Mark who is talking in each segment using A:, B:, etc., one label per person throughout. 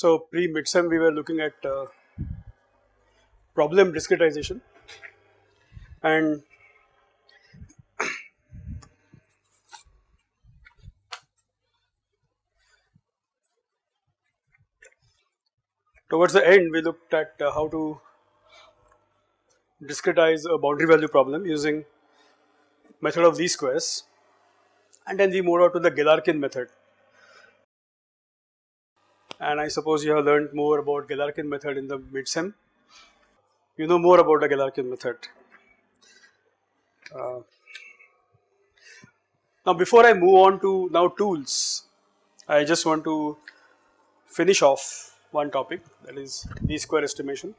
A: So pre-midsem we were looking at problem discretization, and towards the end we looked at how to discretize a boundary value problem using method of least squares, and then we moved on to the Galerkin method. And I suppose you have learned more about Galerkin method in the midsem. You know more about the Galerkin method. Now before I move on to now tools, I just want to finish off one topic, that is least square estimation.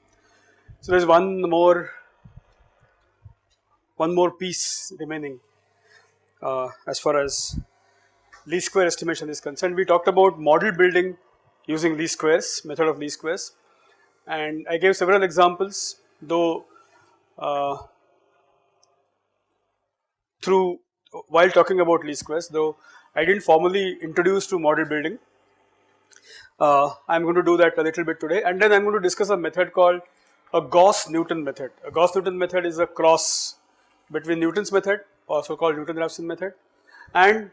A: So there is one more piece remaining as far as least square estimation is concerned. We talked about model building using least squares, method of least squares, and I gave several examples, though while talking about least squares, though I didn't formally introduce to model building. I'm going to do that a little bit today, and then I'm going to discuss a method called a Gauss-Newton method. A Gauss-Newton method is a cross between Newton's method, also called Newton-Raphson method, and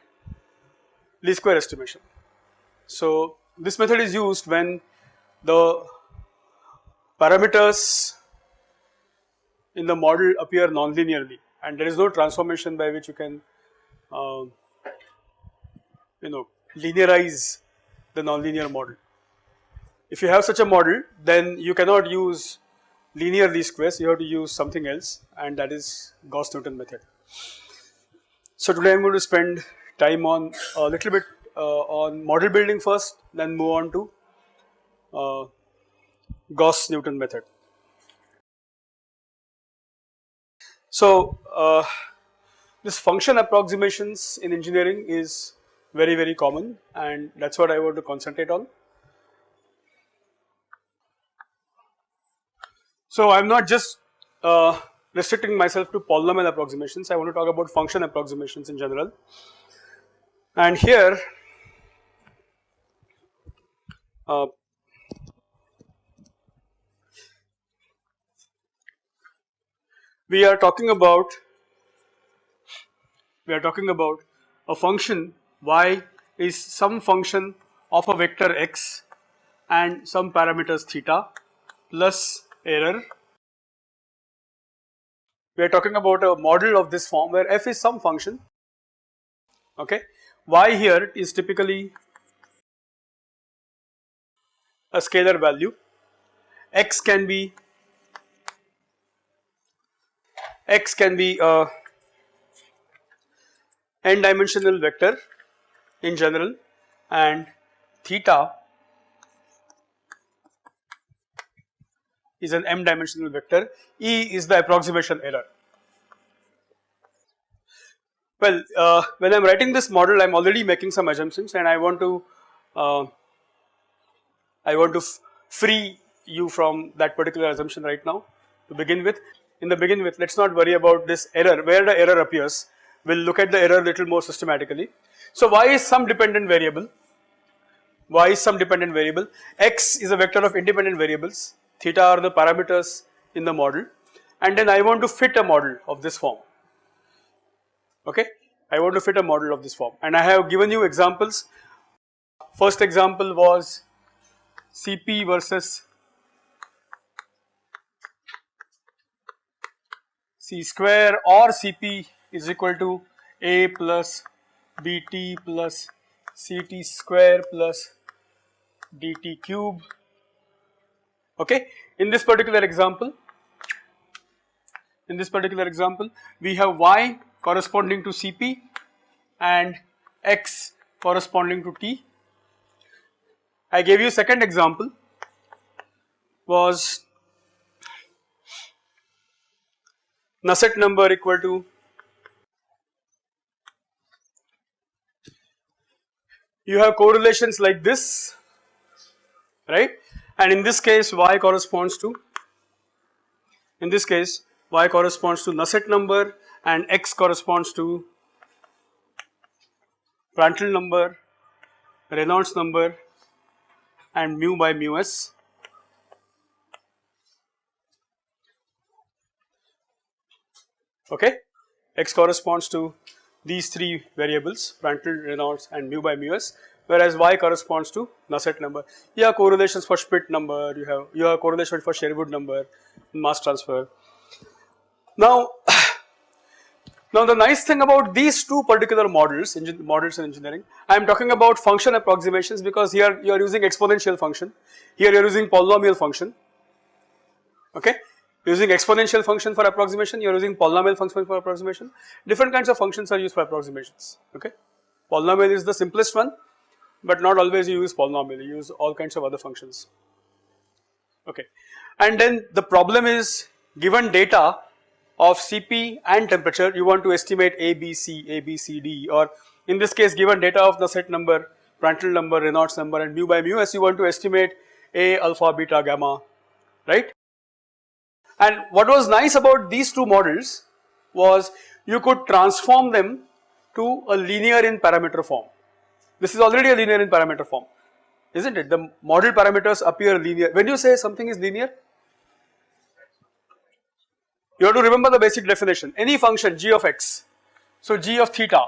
A: least square estimation. So this method is used when the parameters in the model appear non-linearly, and there is no transformation by which you can linearize the non-linear model. If you have such a model, then you cannot use linear least squares, you have to use something else, and that is Gauss-Newton method. So today I am going to spend time on a little bit on model building first, then move on to Gauss-Newton method. So this function approximations in engineering is very common, and that's what I want to concentrate on. So I'm not just restricting myself to polynomial approximations, I want to talk about function approximations in general. And here we are talking about a function y is some function of a vector x and some parameters theta plus error. We are talking about a model of this form where f is some function, okay. Y here is typically a scalar value, x can be a n dimensional vector in general, and theta is an m dimensional vector, E is the approximation error. Well, when I am writing this model, I am already making some assumptions, and I want to free you from that particular assumption right now to begin with. Let's not worry about this error, where the error appears. We'll look at the error a little more systematically. So y is some dependent variable, x is a vector of independent variables, theta are the parameters in the model, and then I want to fit a model of this form, okay. I want to fit a model of this form, and I have given you examples. First example was Cp versus C square, or Cp is equal to A plus Bt plus Ct square plus Dt cube, okay. In this particular example we have y corresponding to Cp and x corresponding to T. I gave you a second example, was Nusselt number equal to, you have correlations like this, right, and in this case y corresponds to Nusselt number and x corresponds to Prandtl number, Reynolds number, and mu by mu s. Okay, x corresponds to these three variables, Prandtl, Reynolds and mu by mu s, whereas y corresponds to Nusselt number. You have correlations for Schmidt number, you have correlation for Sherwood number, mass transfer. Now the nice thing about these two particular models in engineering, I am talking about function approximations because here you are using exponential function, here you are using polynomial function. Okay, using exponential function for approximation, you are using polynomial function for approximation. Different kinds of functions are used for approximations. Okay, polynomial is the simplest one, but not always you use polynomial, you use all kinds of other functions. Okay, and then the problem is, given data of Cp and temperature, you want to estimate A, B, C, D, or in this case given data of Nusselt number, Prandtl number, Reynolds number and mu by mu s, you want to estimate A, alpha, beta, gamma, right? And what was nice about these two models was you could transform them to a linear in parameter form. This is already a linear in parameter form, isn't it? The model parameters appear linear. When you say something is linear, you have to remember the basic definition. Any function g of x, so g of theta.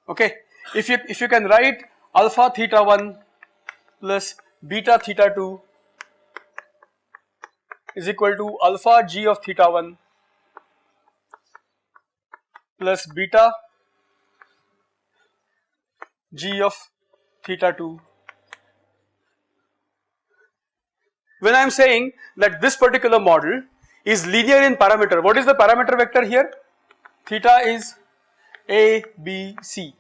A: Okay, if you can write alpha theta 1 plus beta theta 2 is equal to alpha g of theta 1 plus beta g of theta 2. When I am saying that this particular model is linear in parameter, what is the parameter vector here? Theta is A, B, C.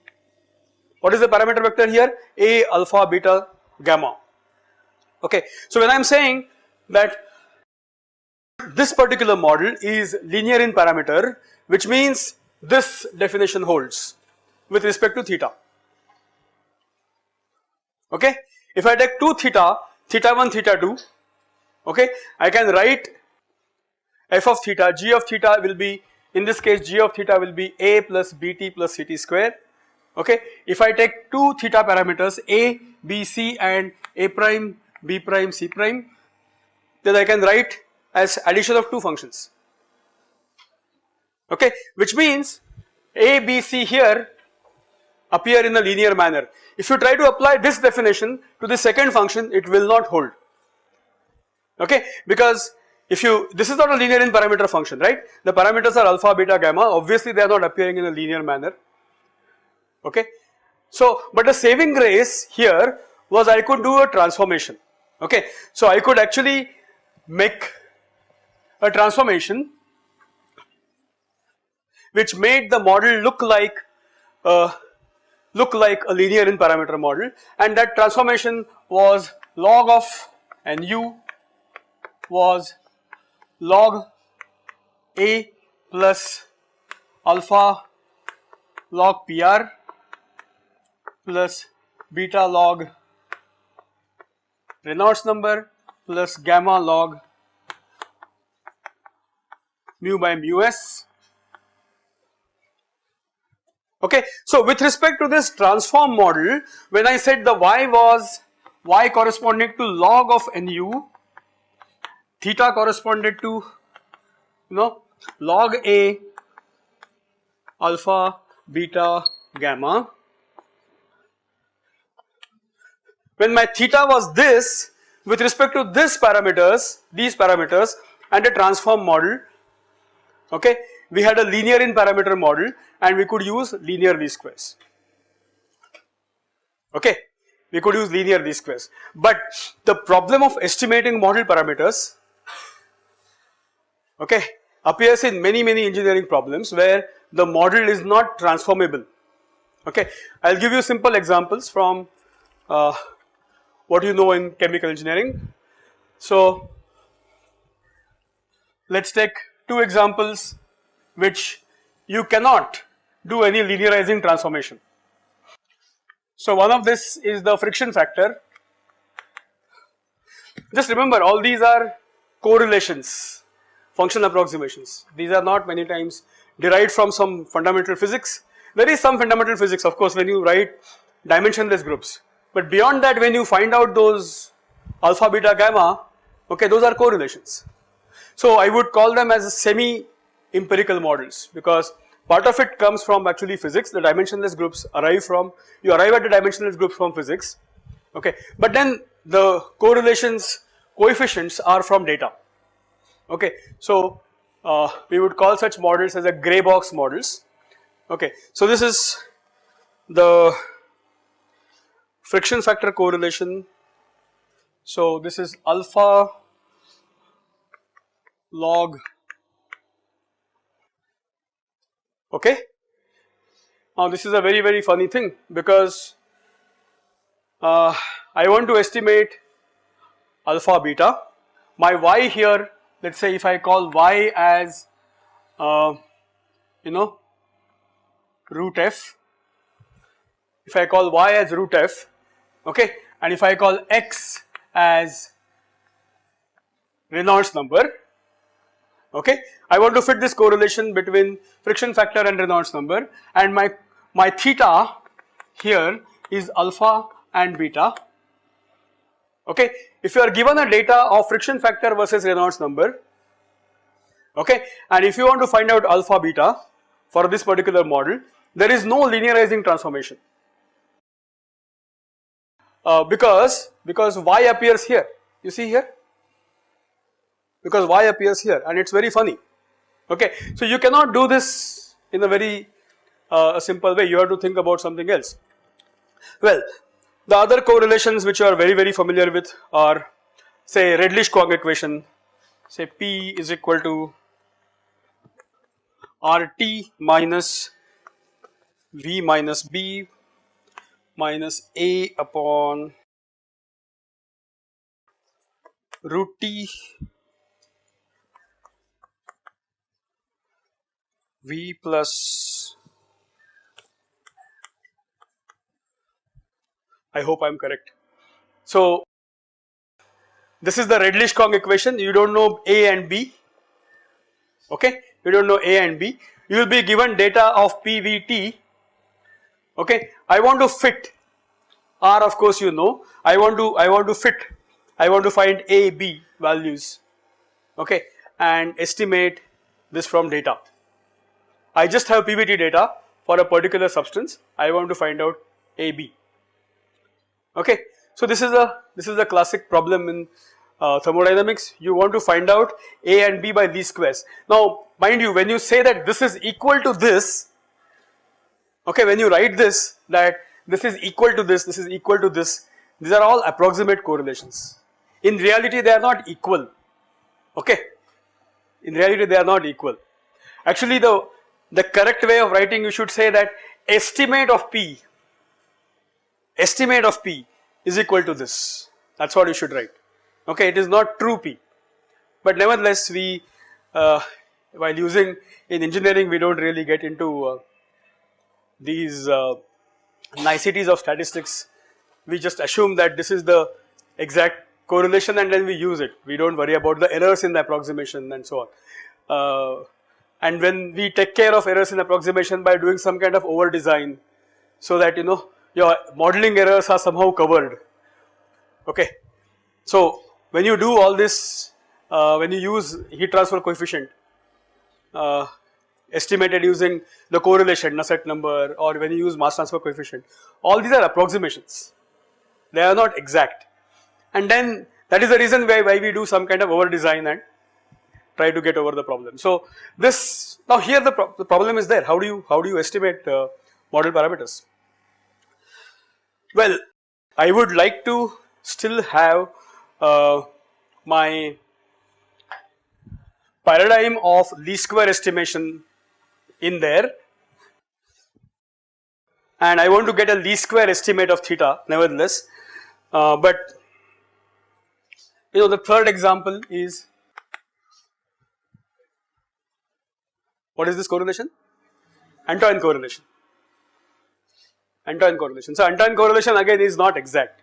A: What is the parameter vector here? A, alpha, beta, gamma. Okay, so when I am saying that this particular model is linear in parameter, which means this definition holds with respect to theta. Okay, if I take 2 theta, theta 1, theta 2, okay, I can write f of theta, g of theta will be, in this case g of theta will be a plus bt plus ct square. Okay, if I take 2 theta parameters a, b, c and a prime, b prime, c prime, then I can write as addition of two functions. Okay, which means a, b, c here appear in a linear manner. If you try to apply this definition to the second function, it will not hold. Okay, because this is not a linear in parameter function, right? The parameters are alpha, beta, gamma, obviously they are not appearing in a linear manner. Okay, so but the saving grace here was I could do a transformation. Okay, so I could actually make a transformation which made the model look like a linear in parameter model, and that transformation was log of nu was log a plus alpha log PR plus beta log Reynolds number plus gamma log mu by mu s. Okay, so with respect to this transform model, when I said the y was y corresponding to log of nu, theta corresponded to log a alpha beta gamma. When my theta was this, with respect to these parameters and a transform model, okay, we had a linear in parameter model and we could use linear least squares. Okay, we could use linear least squares, but the problem of estimating model parameters, okay, appears in many engineering problems where the model is not transformable. Okay, I will give you simple examples from what you know in chemical engineering. So let us take two examples which you cannot do any linearizing transformation. So one of this is the friction factor. Just remember, all these are correlations, function approximations. These are not many times derived from some fundamental physics. There is some fundamental physics, of course, when you write dimensionless groups. But beyond that, when you find out those alpha, beta, gamma, okay, those are correlations. So I would call them as semi-empirical models, because part of it comes from actually physics. The dimensionless groups you arrive at the dimensionless groups from physics, okay, but then the correlations coefficients are from data, okay. So we would call such models as a gray box models, okay. So this is the friction factor correlation. So this is alpha log, okay. Now this is a very funny thing, because I want to estimate alpha beta. My y here, let's say if I call y as root f, if I call y as root f, okay, and if I call x as Reynolds number, okay, I want to fit this correlation between friction factor and Reynolds number, and my theta here is alpha and beta, okay. If you are given a data of friction factor versus Reynolds number, okay, and if you want to find out alpha beta for this particular model, there is no linearizing transformation, because y appears here, you see here, because y appears here, and it's very funny, okay. So you cannot do this in a very simple way, you have to think about something else. Well, the other correlations which you are very familiar with are, say, Redlich-Kwong equation, say P is equal to RT minus V minus B minus A upon root T V plus, I hope I am correct. So this is the Redlich-Kwong equation, you don't know A and B, okay, you don't know A and B, you will be given data of PVT, okay. I want to fit R, of course you know, I want to find A, B values, okay, and estimate this from data. I just have PVT data for a particular substance, I want to find out A, B, okay. So this is a classic problem in thermodynamics. You want to find out A and B by least squares. Now mind you, when you say that this is equal to this, okay, when you write this, that this is equal to this, this is equal to this, these are all approximate correlations. In reality they are not equal, okay, in reality they are not equal. Actually the correct way of writing, you should say that estimate of P is equal to this, that's what you should write, okay. It is not true P, but nevertheless we while using in engineering we don't really get into these niceties of statistics, we just assume that this is the exact correlation and then we use it, we don't worry about the errors in the approximation and so on. And when we take care of errors in approximation by doing some kind of over design, so that your modeling errors are somehow covered, okay. So when you do all this, when you use heat transfer coefficient estimated using the correlation Nusselt number, or when you use mass transfer coefficient, all these are approximations, they are not exact, and then that is the reason why we do some kind of over design and try to get over the problem. So this, now here the problem is there, how do you estimate model parameters? Well, I would like to still have my paradigm of least square estimation in there, and I want to get a least square estimate of theta nevertheless, but the third example is, what is this correlation? Antoine correlation. So Antoine correlation again is not exact,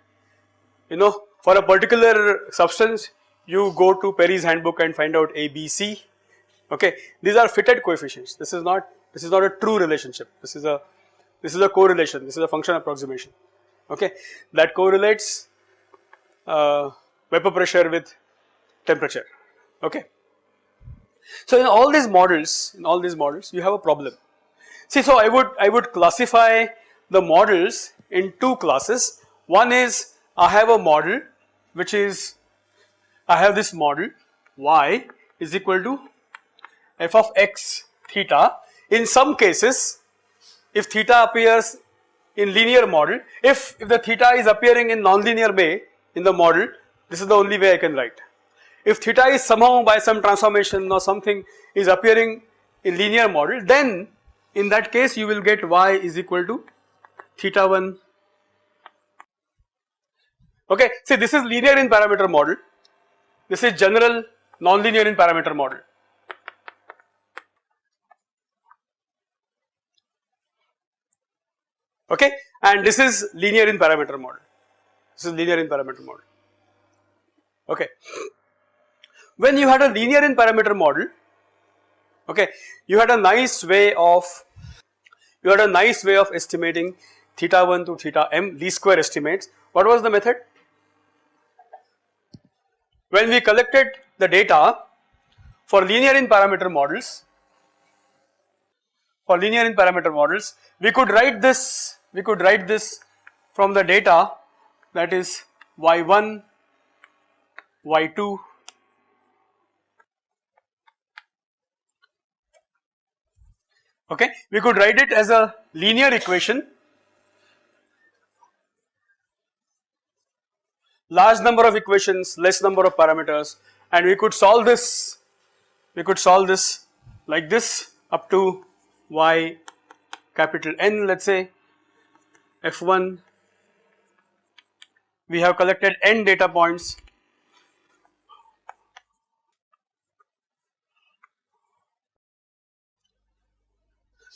A: for a particular substance you go to Perry's handbook and find out A, B, C, okay. These are fitted coefficients, this is not a true relationship, this is a correlation, this is a function approximation, okay, that correlates vapor pressure with temperature, okay. So in all these models, you have a problem. See, so I would classify the models in two classes. One is I have a model which is, I have this model y is equal to f of x theta. In some cases, if theta appears in linear model, if the theta is appearing in nonlinear way in the model, this is the only way I can write. If theta is somehow by some transformation or something is appearing in linear model, then in that case you will get y is equal to theta 1. Okay, see, this is linear in parameter model, this is general nonlinear in parameter model. Okay, and this is linear in parameter model. This is linear in parameter model. Okay. When you had a linear in parameter model, okay, you had a nice way of estimating theta 1 to theta m, least square estimates. What was the method? When we collected the data for linear in parameter models, we could write this from the data, that is y1, y2, okay, we could write it as a linear equation, large number of equations, less number of parameters, and we could solve this like this up to y capital N, let's say f1, we have collected n data points,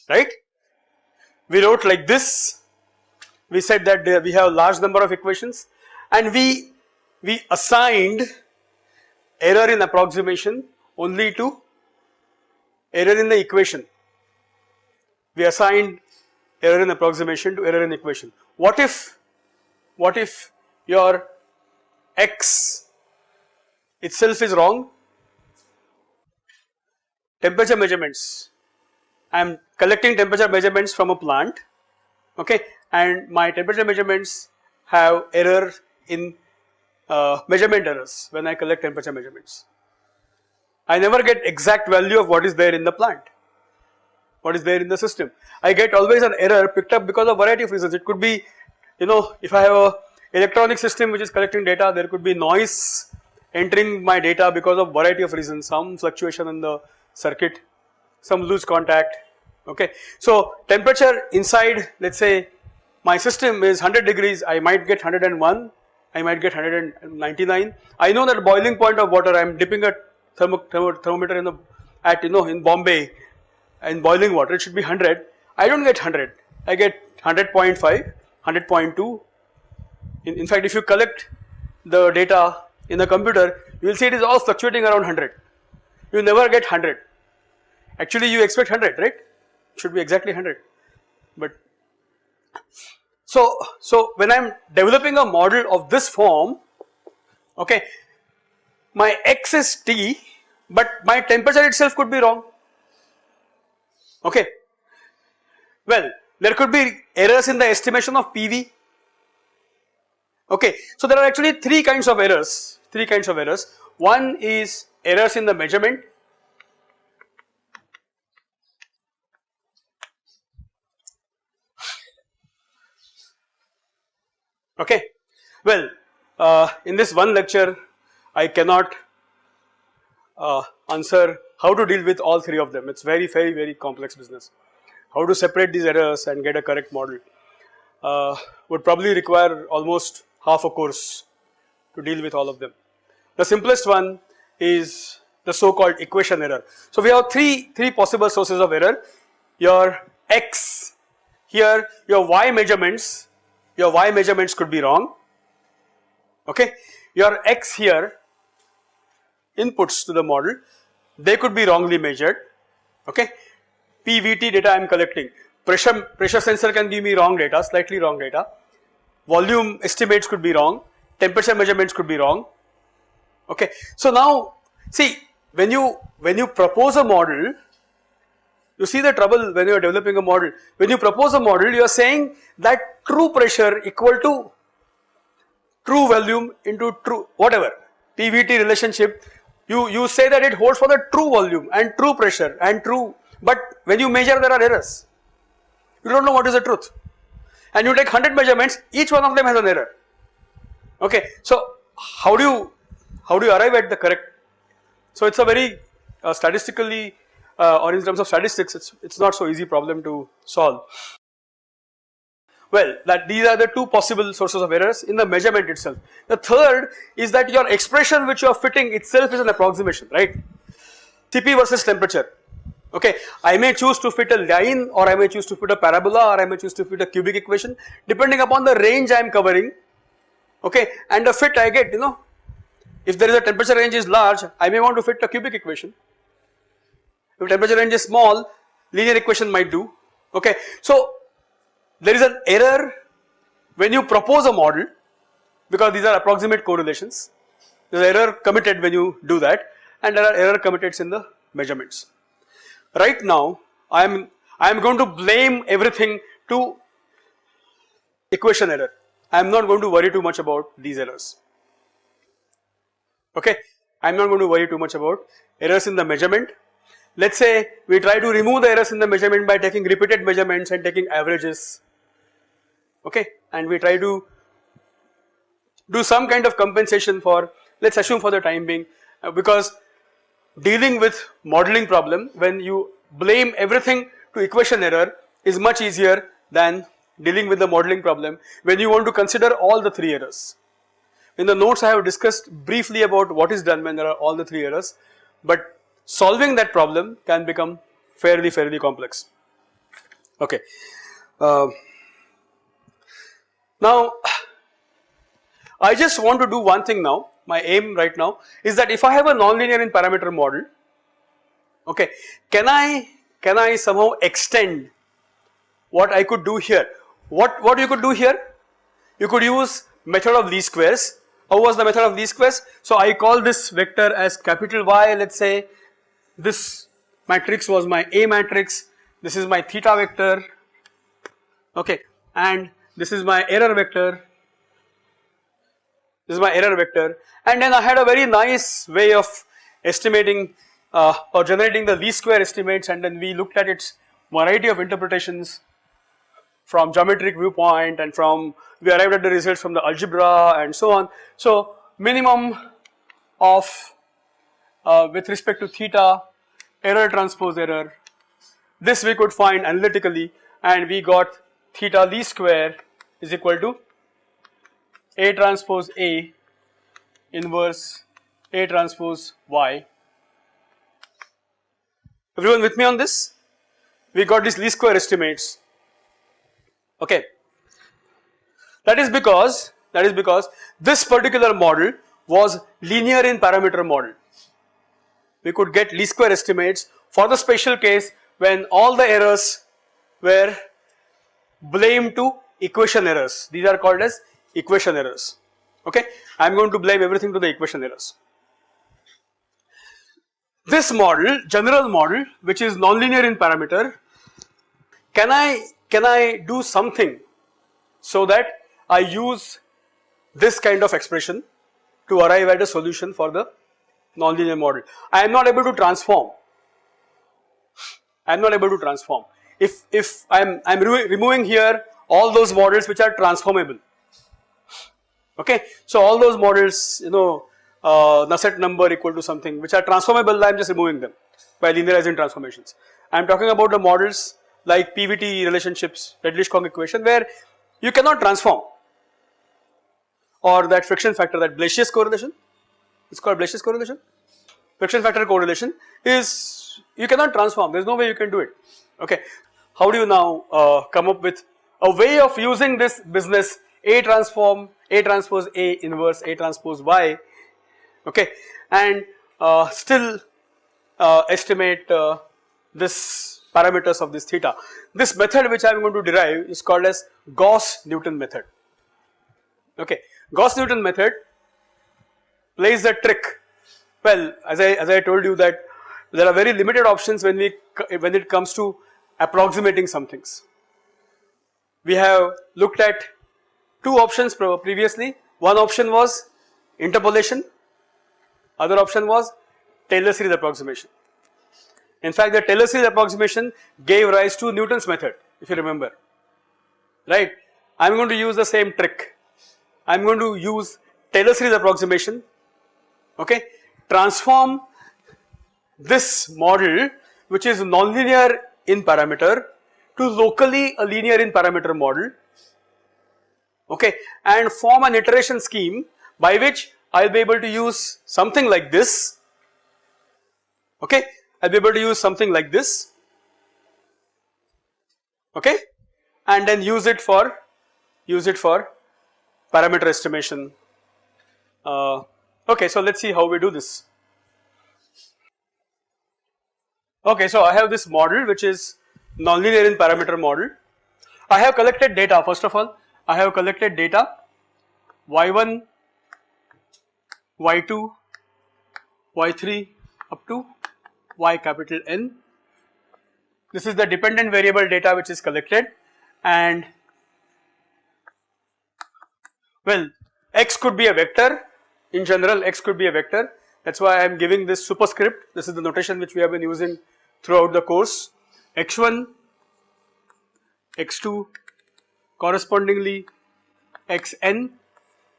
A: right. We wrote like this, we said that we have a large number of equations, and we assigned error in approximation only to error in the equation. We assigned error in approximation to error in equation. What if your x itself is wrong? Temperature measurements, I am collecting temperature measurements from a plant, okay, and my temperature measurements have error in measurement errors. When I collect temperature measurements, I never get exact value of what is there in the plant, what is there in the system. I get always an error picked up because of variety of reasons. It could be, if I have a electronic system which is collecting data, there could be noise entering my data because of variety of reasons, some fluctuation in the circuit, some loose contact, okay. So temperature inside, let's say my system is 100 degrees, I might get 101, I might get 199. I know that boiling point of water, I am dipping a thermometer in Bombay, in boiling water, it should be 100. I don't get 100, I get 100.5, 100.2. In fact, if you collect the data in a computer, you will see it is all fluctuating around 100. You never get 100. Actually, you expect 100, right? It should be exactly 100. But so when I am developing a model of this form, okay, my x is T, but my temperature itself could be wrong. Okay. Well, there could be errors in the estimation of PV. Okay, so there are actually three kinds of errors. One is errors in the measurement. Okay, well, in this one lecture, I cannot answer how to deal with all three of them. It's very complex business. How to separate these errors and get a correct model would probably require almost half a course to deal with all of them. The simplest one is the so-called equation error. So we have three possible sources of error. Your x here, your y measurements could be wrong. Okay, your x here, inputs to the model, they could be wrongly measured. Okay, PVT data I am collecting, pressure sensor can give me wrong data, slightly wrong data. volume estimates could be wrong, temperature measurements could be wrong. Okay, so now see, when you propose a model, you see the trouble when you are developing a model. When you propose a model, you are saying that true pressure equal to true volume into true whatever PVT relationship. You say that it holds for the true volume and true pressure and true, but when you measure there are errors. You don't know what is the truth, and you take 100 measurements, each one of them has an error. Okay, so how do you arrive at the correct? So it's a very statistically or in terms of statistics, it's not so easy problem to solve. Well, that these are the two possible sources of errors in the measurement itself. The third is that your expression which you are fitting itself is an approximation, right? Cp versus temperature. Okay, I may choose to fit a line, or I may choose to fit a parabola, or I may choose to fit a cubic equation, depending upon the range I am covering. Okay, and the fit I get, if there is a temperature range is large, I may want to fit a cubic equation. If temperature range is small, linear equation might do. Okay, so there is an error when you propose a model, because these are approximate correlations. There is error committed when you do that, and there are error committed in the measurements. Right now, I am going to blame everything to equation error. I am not going to worry too much about these errors. Okay, I am not going to worry too much about errors in the measurement. Let's say we try to remove the errors in the measurement by taking repeated measurements and taking averages. Okay, and we try to do some kind of compensation for, let's assume for the time being, because dealing with modeling problem when you blame everything to equation error is much easier than dealing with the modeling problem when you want to consider all the three errors. In the notes I have discussed briefly about what is done when there are all the three errors, but solving that problem can become fairly complex. Okay. Now I just want to do one thing now. My aim right now is that if I have a nonlinear in parameter model, okay, can I somehow extend what I could do here? What you could do here? You could use method of least squares. How was the method of least squares? So I call this vector as capital Y. Let's say this matrix was my A matrix. This is my theta vector. Okay, and this is my error vector. This is my error vector, and then I had a very nice way of estimating or generating the least square estimates, and then we looked at its variety of interpretations from geometric viewpoint, and we arrived at the results from the algebra and so on. So minimum of with respect to theta, error transpose error, this we could find analytically, and we got theta least square is equal to A transpose A inverse A transpose Y. Everyone with me on this? We got these least square estimates. Okay. That is because this particular model was linear in parameter model. We could get least square estimates for the special case when all the errors were blamed to equation errors. These are called as equation errors. Okay, I am going to blame everything to the equation errors. This model, general model, which is nonlinear in parameter, can I do something so that I use this kind of expression to arrive at a solution for the nonlinear model? I am not able to transform. I am not able to transform. If I am removing here all those models which are transformable. Okay, so all those models, Nusselt number equal to something which are transformable, I am just removing them by linearizing transformations. I am talking about the models like PVT relationships, Redlich-Kwong equation, where you cannot transform, or that friction factor, that Blasius correlation, it's called Blasius correlation. Friction factor correlation is, you cannot transform, there is no way you can do it. Okay, how do you now come up with a way of using this business A transpose A inverse A transpose Y, okay, and still estimate this parameters of this theta. This method which I am going to derive is called as Gauss-Newton method. Okay, Gauss-Newton method plays the trick. Well, as I told you that there are very limited options when it comes to approximating some things. We have looked at two options previously. One option was interpolation, other option was Taylor series approximation. In fact, the Taylor series approximation gave rise to Newton's method, if you remember, right? I am going to use the same trick. I am going to use Taylor series approximation, okay, transform this model which is nonlinear in parameter to locally a linear in parameter model, okay, and form an iteration scheme by which I will be able to use something like this, okay, I will be able to use something like this, okay, and then use it for parameter estimation. Okay, so let us see how we do this. Okay, so I have this model which is nonlinear in parameter model. I have collected data. First of all, I have collected data y1, y2, y3 up to y capital N. This is the dependent variable data which is collected, and well, x could be a vector. In general, x could be a vector. That is why I am giving this superscript. This is the notation which we have been using throughout the course. x1, x2, correspondingly xn.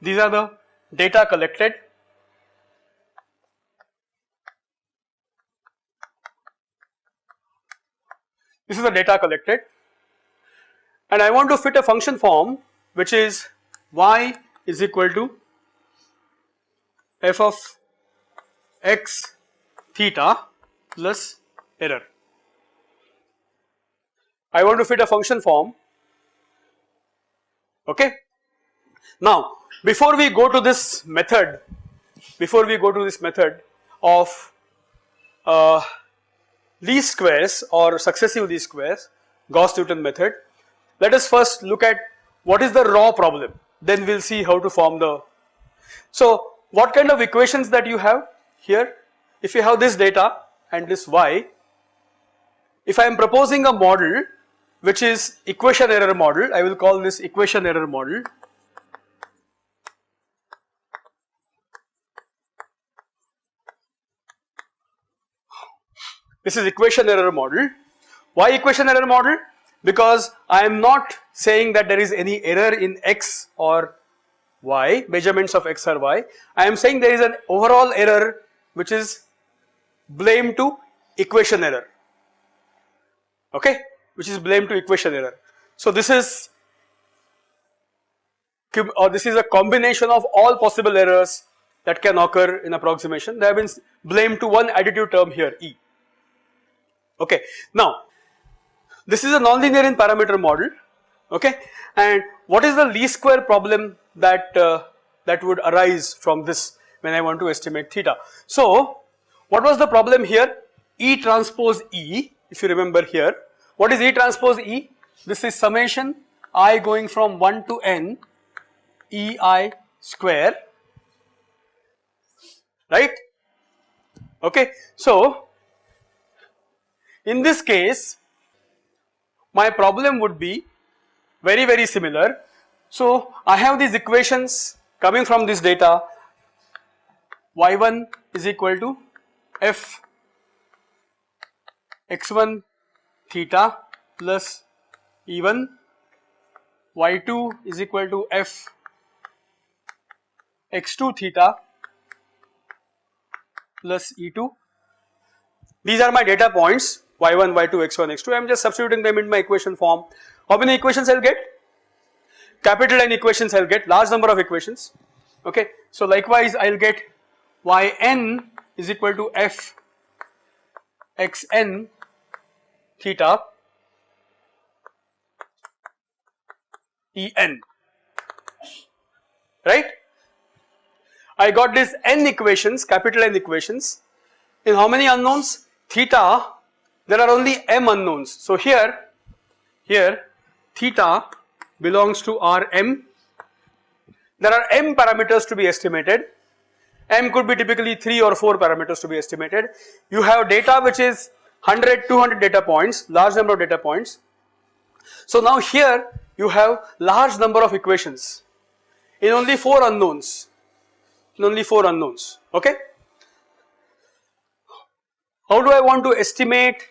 A: These are the data collected. This is the data collected, and I want to fit a function form which is y is equal to f of x theta plus error. I want to fit a function form, okay. Now, before we go to this method of least squares or successive least squares, Gauss-Newton method, let us first look at what is the raw problem, then we will see how to form the. So, what kind of equations that you have here? If you have this data and this y, if I am proposing a model which is equation error model, I will call this equation error model. This is equation error model. Why equation error model? Because I am not saying that there is any error in x or y, measurements of x or y. I am saying there is an overall error which is blamed to equation error, okay, which is blamed to equation error. So this is a combination of all possible errors that can occur in approximation. They have been blamed to one additive term here, E. Okay, now this is a nonlinear in parameter model, okay, and what is the least square problem that would arise from this when I want to estimate theta? So what was the problem here? E transpose E, if you remember here, what is E transpose E? This is summation I going from 1 to n EI square, right, okay. So in this case my problem would be very similar. So I have these equations coming from this data, y1 is equal to f x1 theta plus E1, y2 is equal to f x2 theta plus E2. These are my data points y1, y2, x1, x2. I am just substituting them in my equation form. How many equations I will get? Capital N equations I will get, large number of equations, okay. So likewise I will get yn is equal to f xn theta En, right. I got this n equations, capital N equations. In how many unknowns? Theta, there are only m unknowns. So here theta belongs to Rm. there are m parameters to be estimated. M could be typically 3 or 4 parameters to be estimated. You have data which is 100, 200 data points, large number of data points. So now here you have large number of equations in only 4 unknowns, okay. How do I want to estimate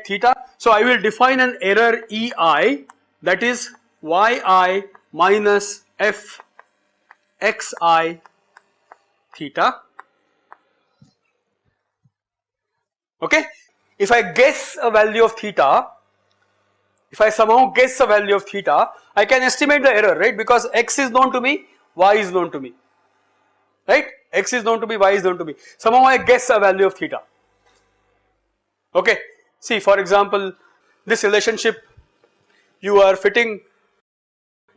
A: theta? So I will define an error EI, that is yi minus f xi theta, okay. If I guess a value of theta, if I somehow guess a value of theta, I can estimate the error, right, because x is known to me, y is known to me, right, x is known to me, y is known to me, somehow I guess a value of theta, okay. See, for example, this relationship, you are fitting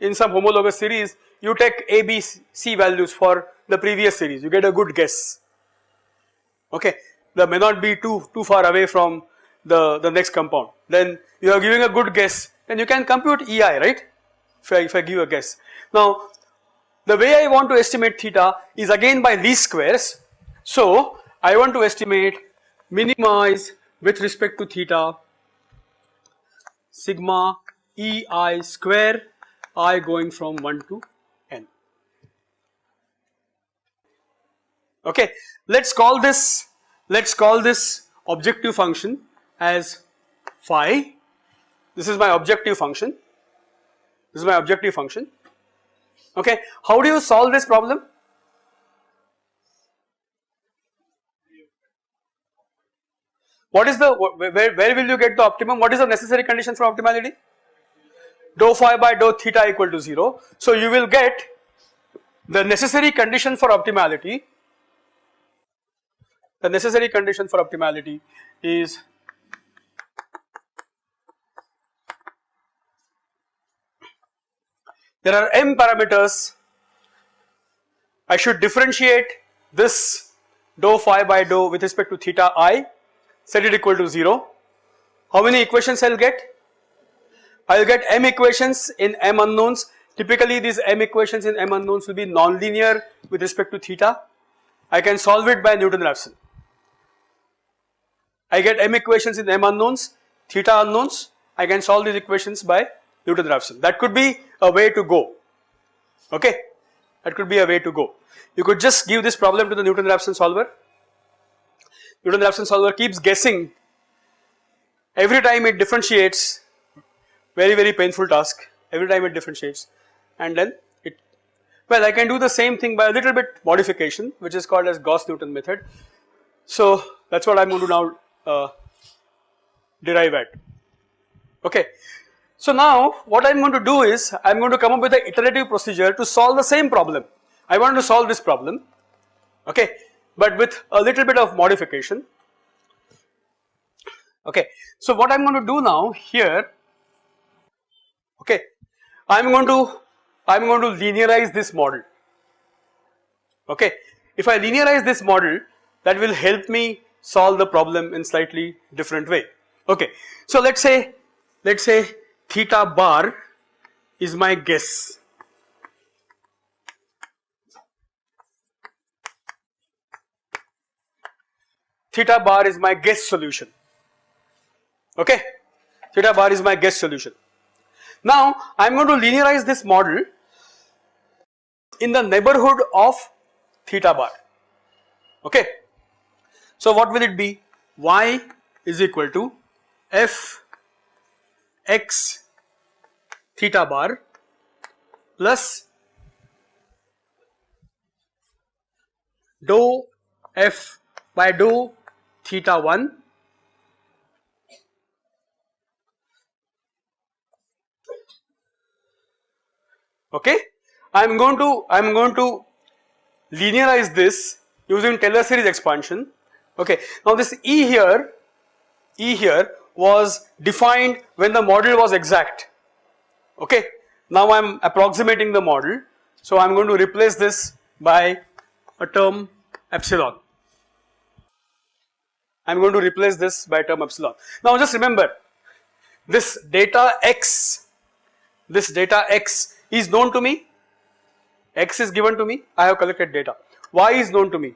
A: in some homologous series, you take a, b, c values for the previous series, you get a good guess, okay. That may not be too far away from the next compound, then you are giving a good guess, then you can compute EI, right, if I give a guess. Now the way I want to estimate theta is again by least squares, so I want to estimate, minimize with respect to theta sigma EI square, I going from 1 to n, okay. Let's call this objective function as phi. This is my objective function, okay. How do you solve this problem? What is the, where will you get the optimum? What is the necessary condition for optimality? Dou phi by dou theta equal to 0. So you will get the necessary condition for optimality. The necessary condition for optimality is there are m parameters. I should differentiate this dou phi by dou with respect to theta I, set it equal to 0. How many equations I will get? I will get m equations in m unknowns. Typically these m equations in m unknowns will be non-linear with respect to theta. I can solve it by Newton-Raphson. I get m equations in m unknowns, theta unknowns, I can solve these equations by Newton-Raphson. That could be a way to go, okay, that could be a way to go. You could just give this problem to the Newton-Raphson solver. Newton-Raphson solver keeps guessing every time it differentiates, very painful task, every time it differentiates, and then it, well, I can do the same thing by a little bit modification which is called as Gauss-Newton method. So that's what I am going to now derive at, okay. So now what I am going to do is I am going to come up with an iterative procedure to solve the same problem. I want to solve this problem, okay, but with a little bit of modification, okay. So what I am going to do now here, okay, I am going to linearize this model, okay. If I linearize this model, that will help me solve the problem in slightly different way, okay. So let's say theta bar is my guess, theta bar is my guess solution, okay, theta bar is my guess solution. Now I am going to linearize this model in the neighborhood of theta bar, okay. So what will it be? Y is equal to f x theta bar plus dou f by dou theta 1 okay. I am going to linearize this using Taylor series expansion, okay. Now this E here was defined when the model was exact, okay. Now I am approximating the model, so I am going to replace this by a term epsilon. I am going to replace this by a term epsilon. Now just remember, this data x is known to me, x is given to me, I have collected data. Y is known to me.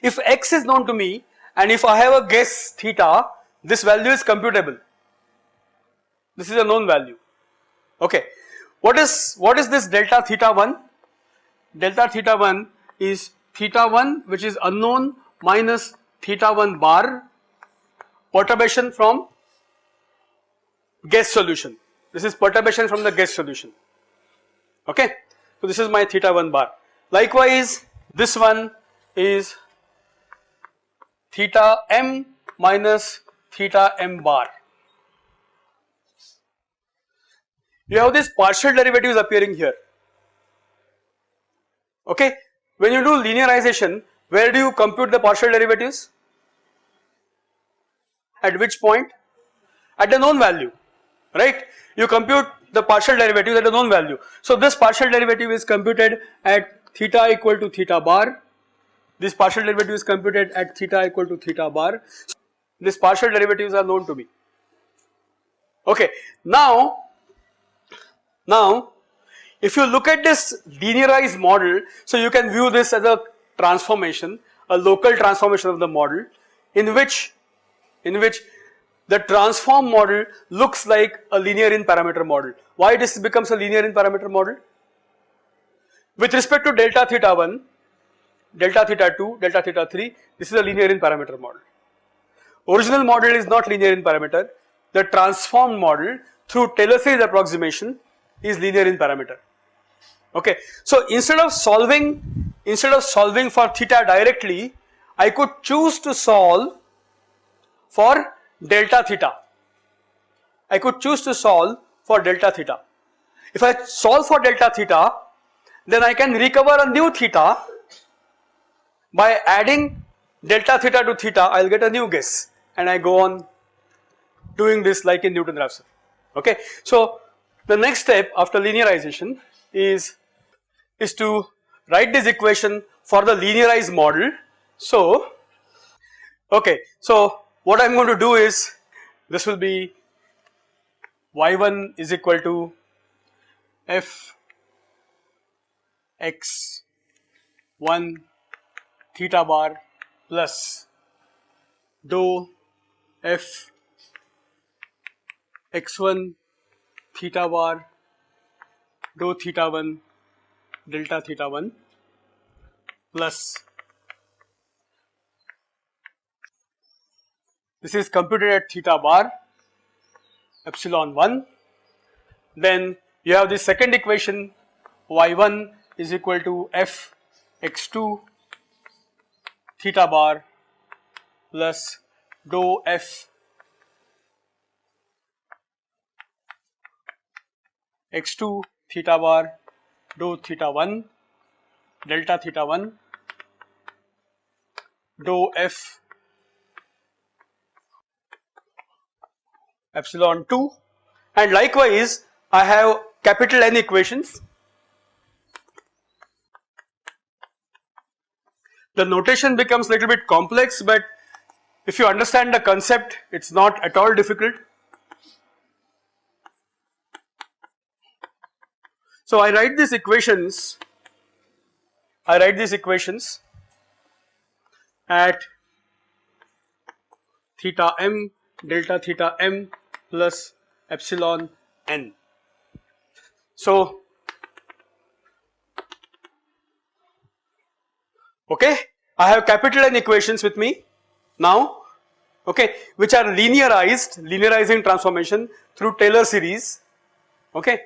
A: If x is known to me and if I have a guess theta, this value is computable. This is a known value. Okay. What is this delta theta 1? Delta theta 1 is theta 1 which is unknown minus theta 1 bar perturbation from guess solution. This is perturbation from the guess solution. Okay. So this is my theta 1 bar. Likewise, this one is theta m minus theta m bar. You have these partial derivatives appearing here. Okay. When you do linearization, where do you compute the partial derivatives? At which point? At the known value, right? You compute the partial derivative at a known value. So this partial derivative is computed at theta equal to theta bar. This partial derivative is computed at theta equal to theta bar. So these partial derivatives are known to me. Okay. Now if you look at this linearized model, so you can view this as a transformation, a local transformation of the model in which the transform model looks like a linear in parameter model. Why this becomes a linear in parameter model? With respect to delta theta 1, delta theta 2, delta theta 3, this is a linear in parameter model. Original model is not linear in parameter. The transformed model through Taylor series approximation is linear in parameter. Okay. So instead of solving for theta directly, I could choose to solve for delta theta. I could choose to solve for delta theta. If I solve for delta theta, then I can recover a new theta. By adding delta theta to theta, I will get a new guess, and I go on doing this like in Newton-Raphson. Okay. So the next step after linearization is to write this equation for the linearized model. So okay, so what I am going to do is, this will be y1 is equal to f x1 theta bar plus dou f x1 theta bar dou theta 1 delta theta 1 plus, this is computed at theta bar epsilon 1. Then you have the second equation, y1 is equal to f x2 theta bar plus dou f x2 theta bar dou theta 1 delta theta 1 dou f epsilon 2, and likewise I have capital N equations. The notation becomes little bit complex, but if you understand the concept, it's not at all difficult. So I write these equations at theta m delta theta m plus epsilon n. So okay, I have capital N equations with me now, okay, which are linearizing transformation through Taylor series. Okay,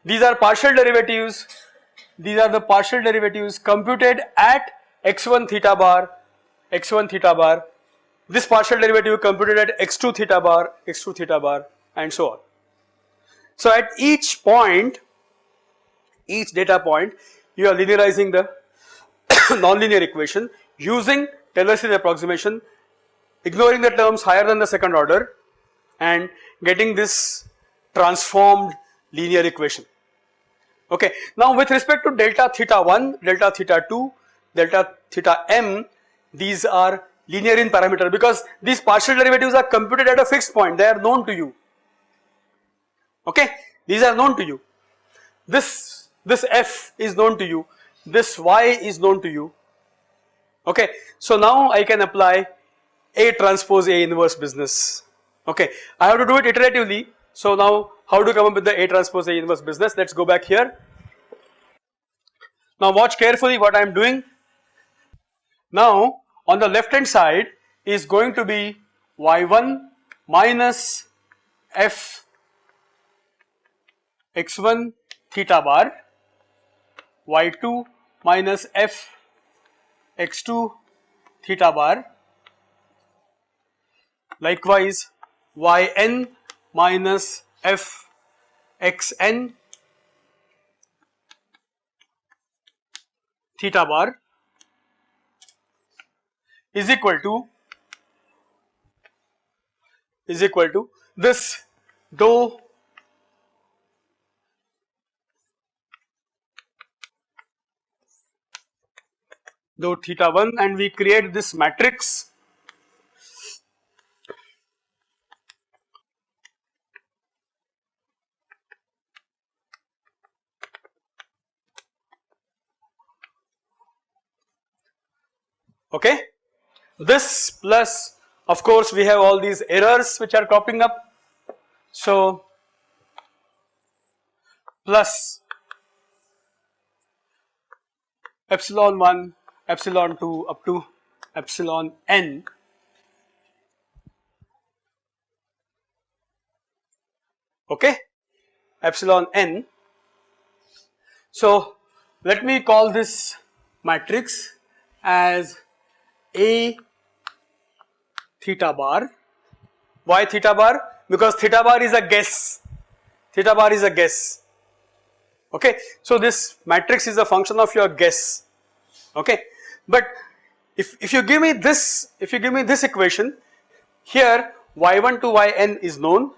A: these are partial derivatives. These are the partial derivatives computed at x1 theta bar, this partial derivative computed at x2 theta bar, and so on. So at each point, each data point, you are linearizing the nonlinear equation using Taylor series approximation, ignoring the terms higher than the second order, and getting this transformed linear equation. Okay. Now with respect to delta theta 1, delta theta 2, delta theta m, these are linear in parameter because these partial derivatives are computed at a fixed point, they are known to you. Okay, these are known to you. this f is known to you, this y is known to you. Okay, so now I can apply A transpose A inverse business. Okay, I have to do it iteratively. So now how to come up with the A transpose A inverse business? Let's go back here. Now watch carefully what I am doing. Now on the left hand side is going to be y1 minus f x1 theta bar, y2 minus f x2 theta bar, likewise yn minus f xn theta bar is equal to this dou theta 1, and we create this matrix okay. This plus, of course, we have all these errors which are cropping up, so plus epsilon 1, epsilon 2 up to epsilon n okay, epsilon n. So let me call this matrix as A theta bar. Why theta bar? Because theta bar is a guess. Theta bar is a guess. Okay, so this matrix is a function of your guess. Okay, but if you give me this equation, here y1 to yn is known,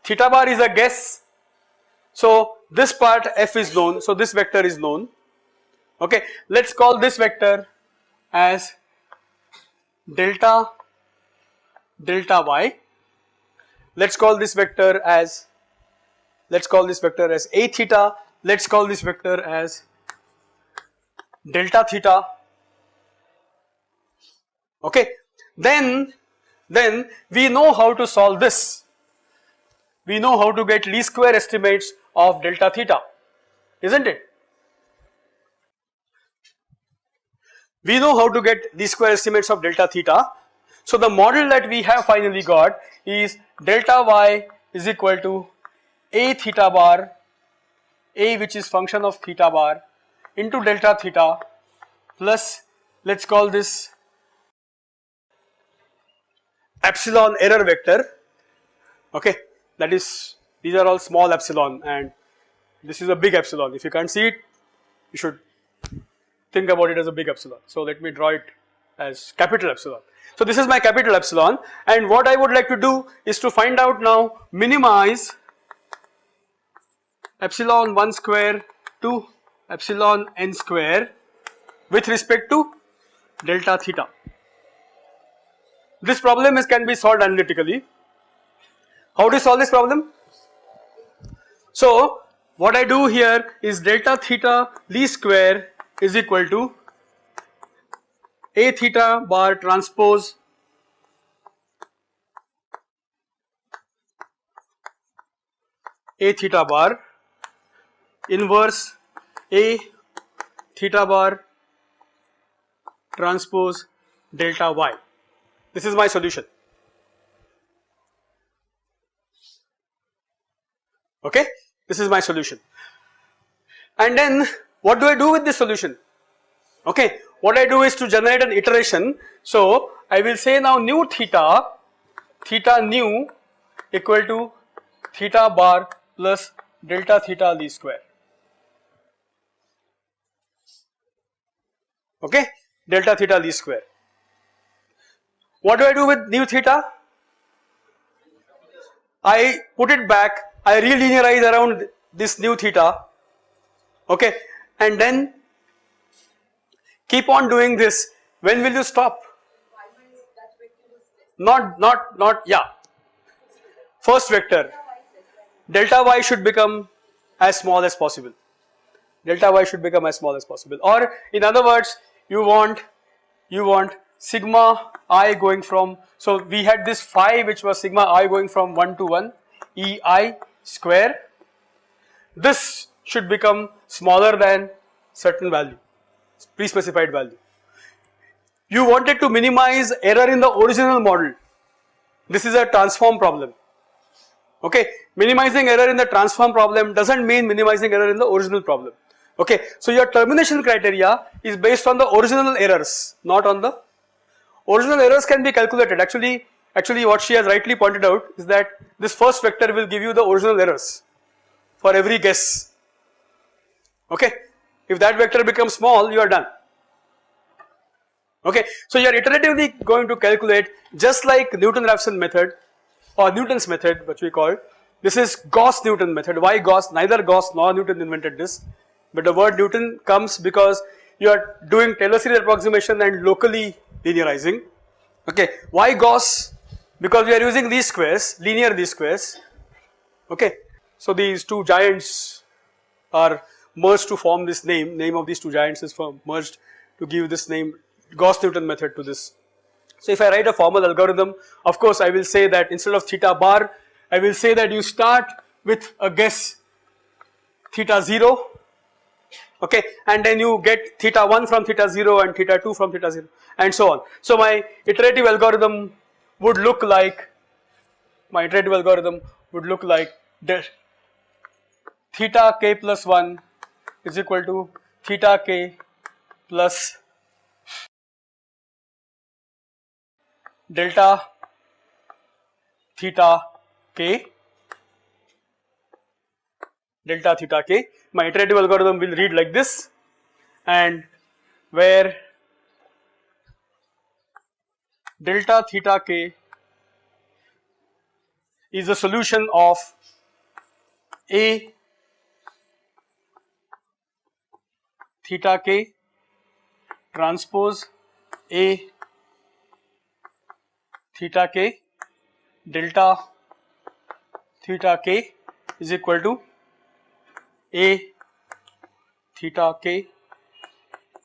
A: theta bar is a guess, so this part f is known, so this vector is known. Okay, let's call this vector as delta y. Let's call this vector as a theta. Let's call this vector as delta theta. Okay, then we know how to solve this. We know how to get least square estimates of delta theta, isn't it? We know how to get least square estimates of delta theta. So the model that we have finally got is delta y is equal to a theta bar, a which is function of theta bar, into delta theta plus, let's call this epsilon error vector. Okay, that is, these are all small epsilon and this is a big epsilon. If you can't see it, you should think about it as a big epsilon. So let me draw it as capital epsilon. So this is my capital epsilon, and what I would like to do is to find out now, minimize epsilon 1 square to epsilon n square with respect to delta theta. This problem can be solved analytically. How to solve this problem? So what I do here is delta theta least square is equal to a theta bar transpose a theta bar inverse a theta bar transpose delta y. This is my solution. Okay, this is my solution. And then what do I do with this solution? Okay, what I do is to generate an iteration. So I will say now new theta new equal to theta bar plus delta theta least square. Okay, delta theta least square. What do I do with new theta? I put it back, I relinearize around this new theta, okay, and then keep on doing this. When will you stop? Not, yeah. First vector, delta y should become as small as possible. delta y should become as small as possible. Or in other words, you want sigma I going from, so we had this phi which was sigma I going from 1 to 1 ei square. This should become smaller than certain value, pre-specified value. You wanted to minimize error in the original model. This is a transform problem. Okay, minimizing error in the transform problem doesn't mean minimizing error in the original problem. Okay, so your termination criteria is based on the original errors, not on the original errors can be calculated. Actually what she has rightly pointed out is that this first vector will give you the original errors for every guess. Okay, if that vector becomes small, you are done. Okay, so you are iteratively going to calculate just like Newton-Raphson method or Newton's method, which we call. This is Gauss-Newton method. Why Gauss? Neither Gauss nor Newton invented this, but the word Newton comes because you are doing Taylor series approximation and locally linearizing. Okay, why Gauss? Because we are using least squares, linear least squares. Okay, so these two giants are merged to form this name. Name of these two giants is merged to give this name, Gauss-Newton method, to this. So if I write a formal algorithm, of course I will say that instead of theta bar, I will say that you start with a guess theta 0, okay, and then you get theta 1 from theta 0 and theta 2 from theta 0 and so on. So my iterative algorithm would look like, theta k plus 1 is equal to theta k plus delta theta k. My iterative algorithm will read like this, and where delta theta k is the solution of A theta k transpose A theta k, delta theta k is equal to A theta k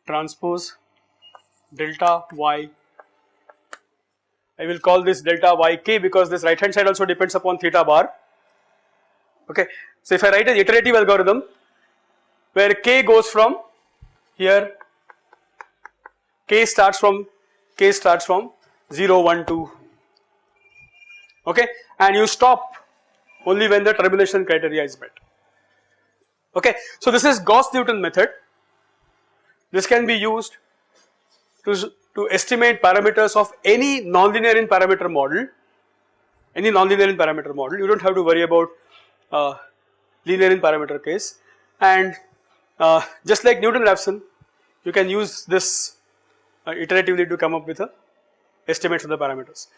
A: transpose delta y. I will call this delta yk because this right hand side also depends upon theta bar. Okay, so if I write an iterative algorithm where k goes from here, k starts from 0, 1, 2, okay, and you stop only when the termination criteria is met. Okay, so this is Gauss-Newton method. This can be used to estimate parameters of any nonlinear in parameter model. You don't have to worry about linear in parameter case, and just like Newton-Raphson, you can use this iteratively to come up with a estimates of the parameters.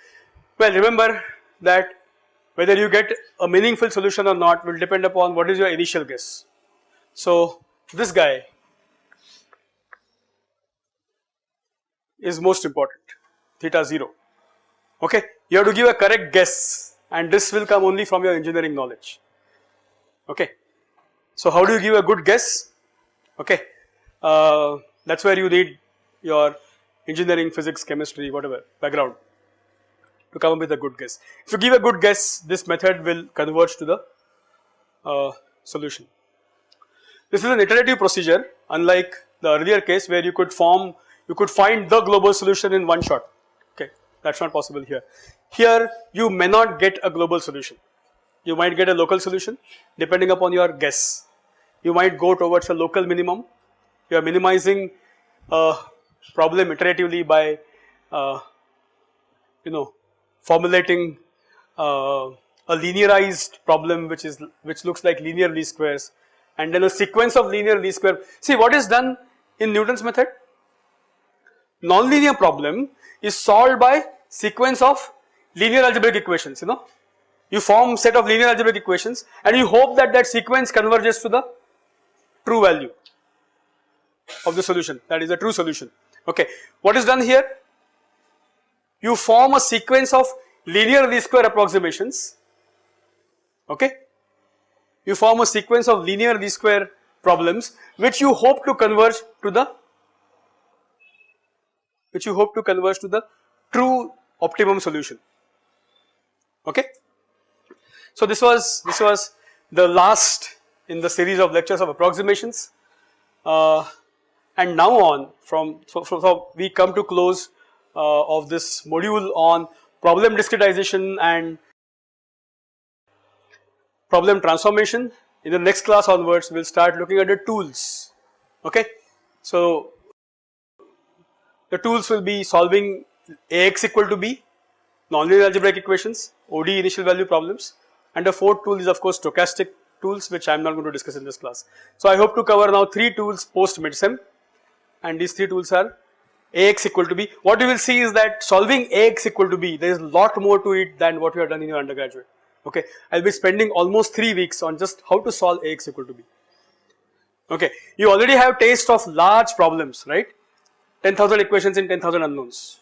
A: Well, remember that whether you get a meaningful solution or not will depend upon what is your initial guess. So this guy is most important, theta 0. Okay, you have to give a correct guess, and this will come only from your engineering knowledge. Okay, so how do you give a good guess? Okay, that's where you need your engineering, physics, chemistry, whatever background to come up with a good guess. If you give a good guess, this method will converge to the solution. This is an iterative procedure, unlike the earlier case where you could find the global solution in one shot. Okay, that's not possible here. Here you may not get a global solution. You might get a local solution depending upon your guess. You might go towards a local minimum. You are minimizing a problem iteratively by formulating a linearized problem which looks like linear least squares, and then a sequence of linear least square. See what is done in Newton's method? Nonlinear problem is solved by sequence of linear algebraic equations. You form set of linear algebraic equations and you hope that that sequence converges to the true value of the solution, that is the true solution. Okay, what is done here? You form a sequence of linear least square approximations. Okay, you form a sequence of linear least square problems which you hope to converge to the true optimum solution. Okay. So this was the last in the series of lectures of approximations, and now on so we come to close of this module on problem discretization and problem transformation. In the next class onwards, we'll start looking at the tools. Okay, so the tools will be solving Ax equal to b, nonlinear algebraic equations, ODE initial value problems, and the fourth tool is of course stochastic tools, which I am not going to discuss in this class. So I hope to cover now 3 tools post midsem, and these 3 tools are Ax equal to b. What you will see is that solving Ax equal to b, there is a lot more to it than what you have done in your undergraduate. Okay, I'll be spending almost 3 weeks on just how to solve Ax equal to b. Okay, you already have taste of large problems, right? 10,000 equations in 10,000 unknowns,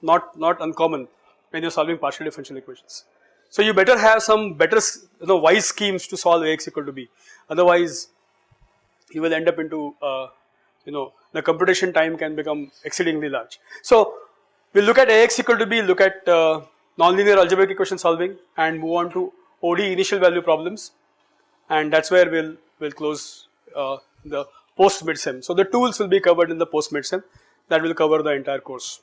A: not uncommon when you're solving partial differential equations. So you better have some better, wise schemes to solve Ax equal to b. Otherwise, you will end up into, the computation time can become exceedingly large. So we'll look at Ax equal to b, look at nonlinear algebraic equation solving, and move on to ODE initial value problems, and that's where we'll close the post midsem. So the tools will be covered in the post midsem, that will cover the entire course.